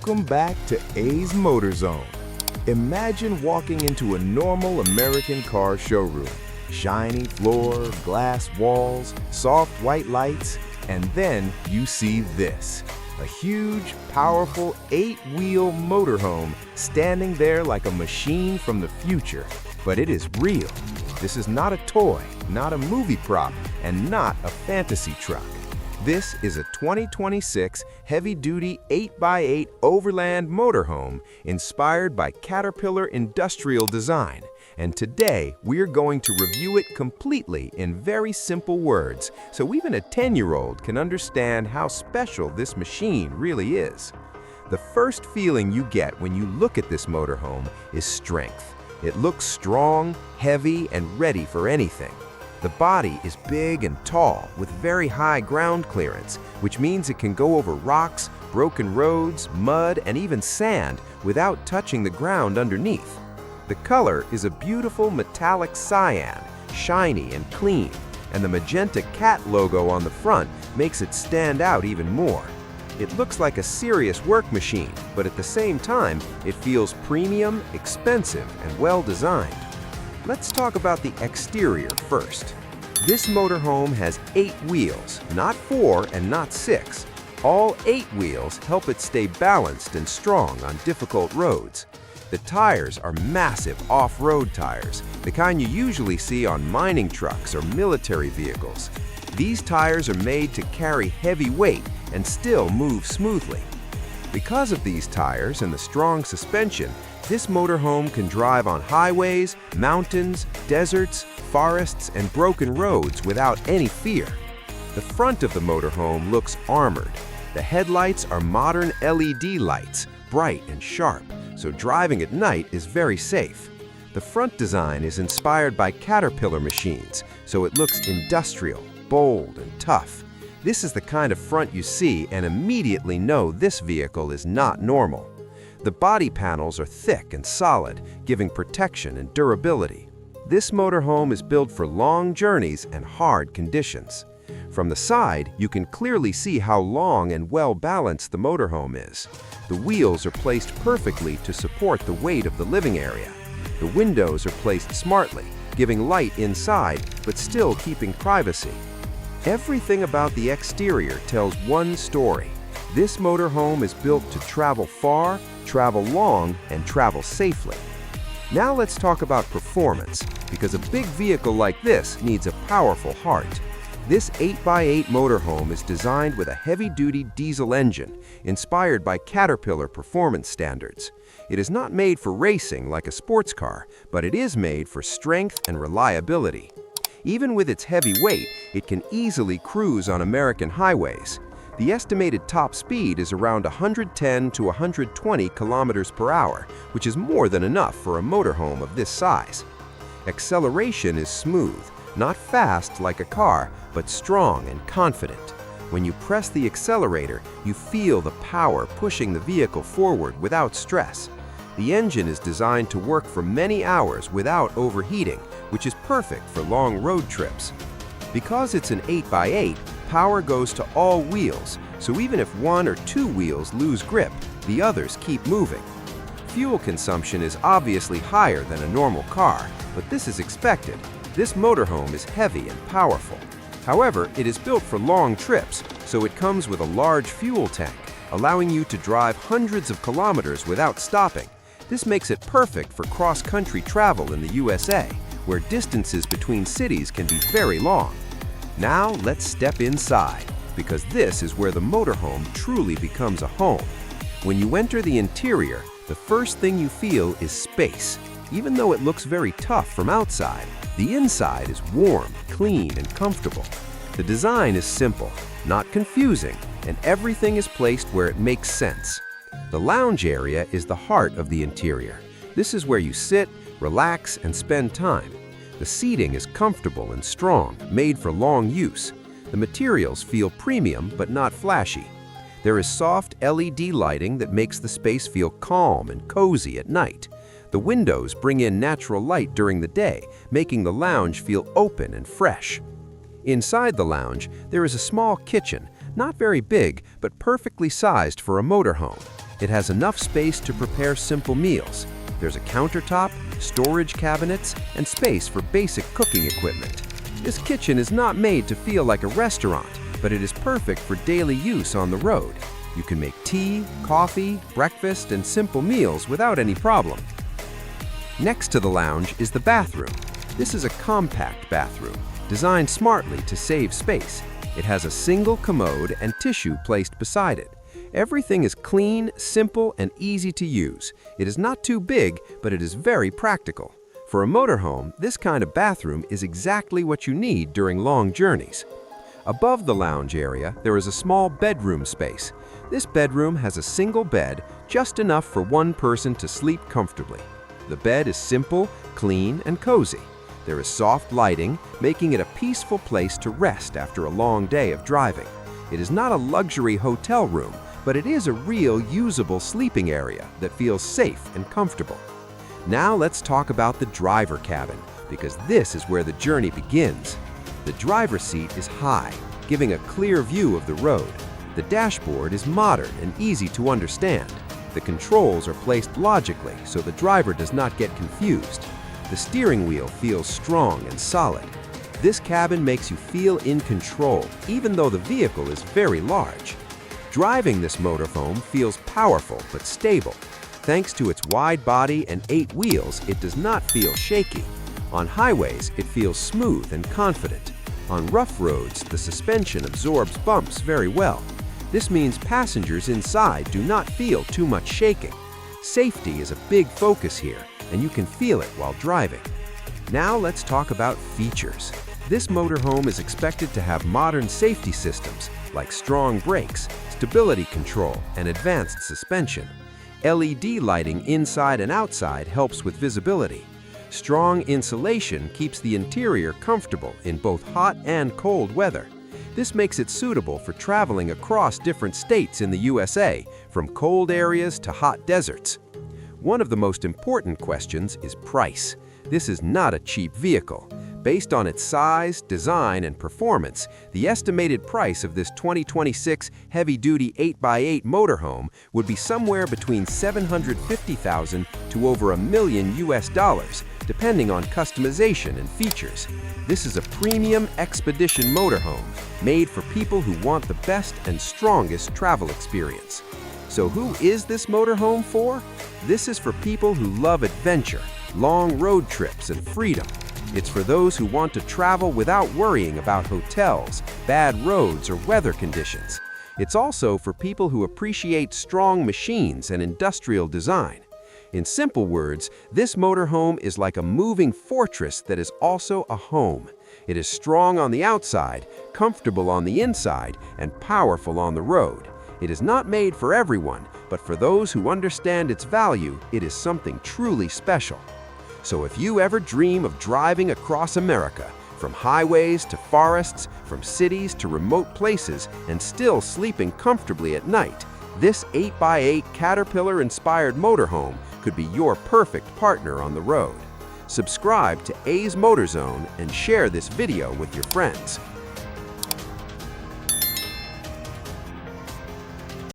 Welcome back to A's Motor Zone. Imagine walking into a normal American car showroom. Shiny floor, glass walls, soft white lights, and then you see this. A huge, powerful 8-wheel motorhome standing there like a machine from the future. But it is real. This is not a toy, not a movie prop, and not a fantasy truck. This is a 2026 heavy-duty 8x8 overland motorhome inspired by Caterpillar industrial design. And today, we're going to review it completely in very simple words, so even a 10-year-old can understand how special this machine really is. The first feeling you get when you look at this motorhome is strength. It looks strong, heavy, and ready for anything. The body is big and tall with very high ground clearance, which means it can go over rocks, broken roads, mud, and even sand without touching the ground underneath. The color is a beautiful metallic cyan, shiny and clean, and the magenta cat logo on the front makes it stand out even more. It looks like a serious work machine, but at the same time, it feels premium, expensive, and well designed. Let's talk about the exterior first. This motorhome has 8 wheels, not 4 and not 6. All 8 wheels help it stay balanced and strong on difficult roads. The tires are massive off-road tires, the kind you usually see on mining trucks or military vehicles. These tires are made to carry heavy weight and still move smoothly. Because of these tires and the strong suspension, this motorhome can drive on highways, mountains, deserts, forests, and broken roads without any fear. The front of the motorhome looks armored. The headlights are modern LED lights, bright and sharp, so driving at night is very safe. The front design is inspired by Caterpillar machines, so it looks industrial, bold, and tough. This is the kind of front you see and immediately know this vehicle is not normal. The body panels are thick and solid, giving protection and durability. This motorhome is built for long journeys and hard conditions. From the side, you can clearly see how long and well balanced the motorhome is. The wheels are placed perfectly to support the weight of the living area. The windows are placed smartly, giving light inside but still keeping privacy. Everything about the exterior tells one story. This motorhome is built to travel far, travel long, and travel safely. Now let's talk about performance, because a big vehicle like this needs a powerful heart. This 8x8 motorhome is designed with a heavy-duty diesel engine, inspired by Caterpillar performance standards. It is not made for racing like a sports car, but it is made for strength and reliability. Even with its heavy weight, it can easily cruise on American highways. The estimated top speed is around 110 to 120 kilometers per hour, which is more than enough for a motorhome of this size. Acceleration is smooth, not fast like a car, but strong and confident. When you press the accelerator, you feel the power pushing the vehicle forward without stress. The engine is designed to work for many hours without overheating, which is perfect for long road trips. Because it's an 8x8, power goes to all wheels, so even if 1 or 2 wheels lose grip, the others keep moving. Fuel consumption is obviously higher than a normal car, but this is expected. This motorhome is heavy and powerful. However, it is built for long trips, so it comes with a large fuel tank, allowing you to drive hundreds of kilometers without stopping. This makes it perfect for cross-country travel in the USA, where distances between cities can be very long. Now let's step inside, because this is where the motorhome truly becomes a home. When you enter the interior, the first thing you feel is space. Even though it looks very tough from outside, the inside is warm, clean, and comfortable. The design is simple, not confusing, and everything is placed where it makes sense. The lounge area is the heart of the interior. This is where you sit, relax, and spend time. The seating is comfortable and strong, made for long use. The materials feel premium but not flashy. There is soft LED lighting that makes the space feel calm and cozy at night. The windows bring in natural light during the day, making the lounge feel open and fresh. Inside the lounge, there is a small kitchen, not very big, but perfectly sized for a motorhome. It has enough space to prepare simple meals. There's a countertop, storage cabinets, and space for basic cooking equipment. This kitchen is not made to feel like a restaurant, but it is perfect for daily use on the road. You can make tea, coffee, breakfast, and simple meals without any problem. Next to the lounge is the bathroom. This is a compact bathroom, designed smartly to save space. It has a single commode and tissue placed beside it. Everything is clean, simple, and easy to use. It is not too big, but it is very practical. For a motorhome, this kind of bathroom is exactly what you need during long journeys. Above the lounge area, there is a small bedroom space. This bedroom has a single bed, just enough for one person to sleep comfortably. The bed is simple, clean, and cozy. There is soft lighting, making it a peaceful place to rest after a long day of driving. It is not a luxury hotel room, but it is a real usable sleeping area that feels safe and comfortable. Now let's talk about the driver cabin, because this is where the journey begins. The driver's seat is high, giving a clear view of the road. The dashboard is modern and easy to understand. The controls are placed logically so the driver does not get confused. The steering wheel feels strong and solid. This cabin makes you feel in control, even though the vehicle is very large. Driving this motorhome feels powerful but stable. Thanks to its wide body and 8 wheels, it does not feel shaky. On highways, it feels smooth and confident. On rough roads, the suspension absorbs bumps very well. This means passengers inside do not feel too much shaking. Safety is a big focus here, and you can feel it while driving. Now let's talk about features. This motorhome is expected to have modern safety systems like strong brakes, stability control, and advanced suspension. LED lighting inside and outside helps with visibility. Strong insulation keeps the interior comfortable in both hot and cold weather. This makes it suitable for traveling across different states in the USA, from cold areas to hot deserts. One of the most important questions is price. This is not a cheap vehicle. Based on its size, design, and performance, the estimated price of this 2026 heavy-duty 8x8 motorhome would be somewhere between $750,000 to over $1 million US, depending on customization and features. This is a premium expedition motorhome made for people who want the best and strongest travel experience. So who is this motorhome for? This is for people who love adventure, long road trips, and freedom. It's for those who want to travel without worrying about hotels, bad roads, or weather conditions. It's also for people who appreciate strong machines and industrial design. In simple words, this motorhome is like a moving fortress that is also a home. It is strong on the outside, comfortable on the inside, and powerful on the road. It is not made for everyone, but for those who understand its value, it is something truly special. So if you ever dream of driving across America, from highways to forests, from cities to remote places, and still sleeping comfortably at night, this 8x8 Caterpillar-inspired motorhome could be your perfect partner on the road. Subscribe to A's Motor Zone and share this video with your friends.